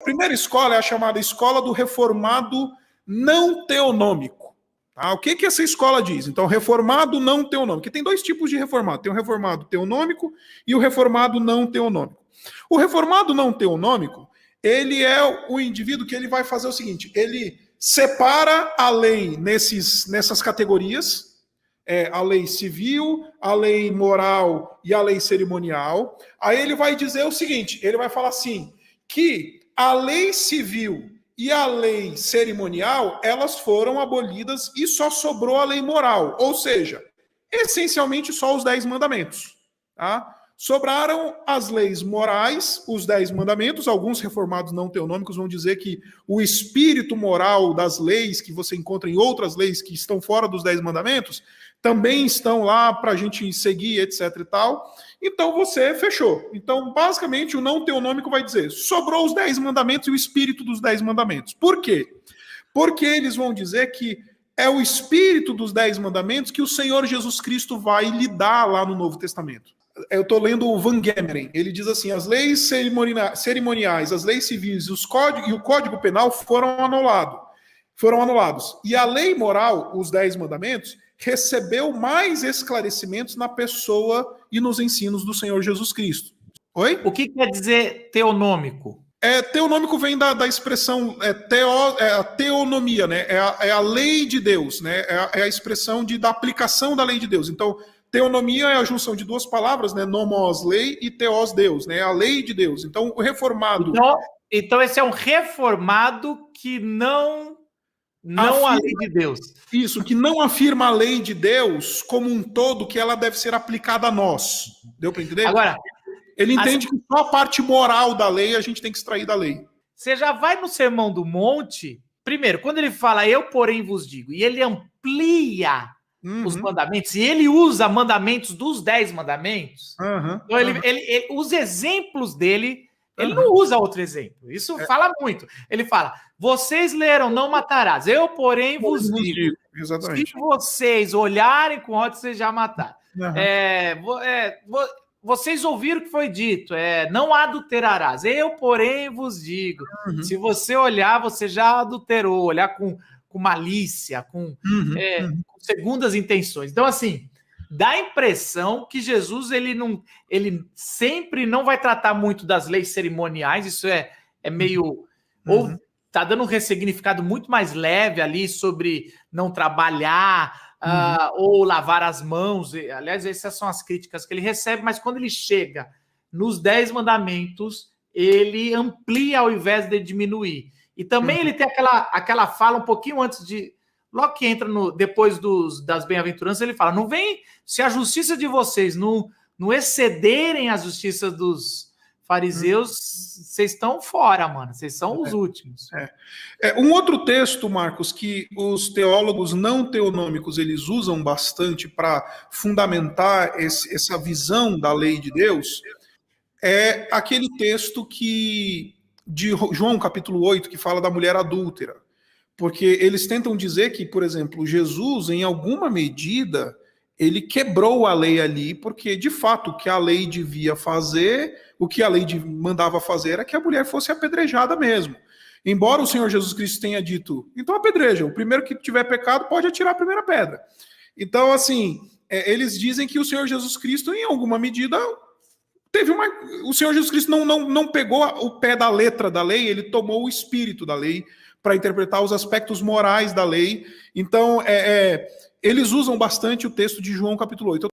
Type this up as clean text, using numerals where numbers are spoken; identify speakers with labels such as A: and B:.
A: A primeira escola é a chamada escola do reformado não teonômico. Tá? O que essa escola diz? Então, reformado não teonômico. Que tem dois tipos de reformado. Tem o reformado teonômico e o reformado não teonômico. O reformado não teonômico, ele é o indivíduo que ele vai fazer o seguinte, ele separa a lei nessas categorias, a lei civil, a lei moral e a lei cerimonial. Aí ele vai dizer o seguinte, ele vai falar assim, que a lei civil e a lei cerimonial, elas foram abolidas e só sobrou a lei moral, ou seja, essencialmente só os 10 mandamentos, tá? Sobraram as leis morais, os 10 mandamentos. Alguns reformados não teonômicos vão dizer que o espírito moral das leis que você encontra em outras leis que estão fora dos 10 mandamentos também estão lá para a gente seguir, etc e tal. Então você fechou. Então, basicamente, o não teonômico vai dizer, sobrou os 10 mandamentos e o espírito dos 10 mandamentos. Por quê? Porque eles vão dizer que é o espírito dos 10 mandamentos que o Senhor Jesus Cristo vai lhe dar lá no Novo Testamento. Eu estou lendo o Van Gemeren, ele diz assim, as leis cerimoniais, as leis civis e o Código Penal foram anulados. E a lei moral, os 10 mandamentos, recebeu mais esclarecimentos na pessoa e nos ensinos do Senhor Jesus Cristo. Oi?
B: O que quer dizer teonômico?
A: Teonômico vem da expressão a teonomia, né? É a lei de Deus, né? É a expressão da aplicação da lei de Deus. Então, teonomia é a junção de duas palavras, né? Nomos, lei, e teos, Deus, né? A lei de Deus. Então, o reformado...
B: Então esse é um reformado que não afirma, a lei de Deus.
A: Isso, que não afirma a lei de Deus como um todo, que ela deve ser aplicada a nós. Deu para entender?
B: Agora,
A: ele entende que só a parte moral da lei a gente tem que extrair da lei.
B: Você já vai no Sermão do Monte, primeiro, quando ele fala, eu porém vos digo, e ele amplia os mandamentos, e ele usa mandamentos dos 10 mandamentos, então os exemplos dele, ele não usa outro exemplo, isso fala muito. Ele fala, vocês leram, não matarás, eu porém vos digo.
A: Exatamente.
B: Se vocês olharem com ódio, vocês já mataram. Vocês ouviram o que foi dito, não adulterarás. Eu, porém, vos digo, se você olhar, você já adulterou, olhar com malícia, com segundas intenções. Então, assim, dá a impressão que Jesus ele sempre não vai tratar muito das leis cerimoniais, isso é meio... Ou está dando um ressignificado muito mais leve ali sobre não trabalhar... ou lavar as mãos, aliás, essas são as críticas que ele recebe, mas quando ele chega nos 10 mandamentos, ele amplia ao invés de diminuir. E também ele tem aquela fala um pouquinho antes de, logo que entra depois das bem-aventuranças, ele fala, não vem, se a justiça de vocês não excederem a justiça dos fariseus, vocês estão fora, mano. Vocês são os últimos.
A: Um outro texto, Marcos, que os teólogos não teonômicos eles usam bastante para fundamentar essa visão da lei de Deus é aquele texto de João, capítulo 8, que fala da mulher adúltera. Porque eles tentam dizer que, por exemplo, Jesus, em alguma medida, ele quebrou a lei ali, porque, de fato, o que a lei devia fazer, o que a lei mandava fazer era que a mulher fosse apedrejada mesmo. Embora o Senhor Jesus Cristo tenha dito, então apedreja, o primeiro que tiver pecado pode atirar a primeira pedra. Então, assim, eles dizem que o Senhor Jesus Cristo, em alguma medida, o Senhor Jesus Cristo não pegou o pé da letra da lei, ele tomou o espírito da lei para interpretar os aspectos morais da lei. Então, eles usam bastante o texto de João capítulo 8.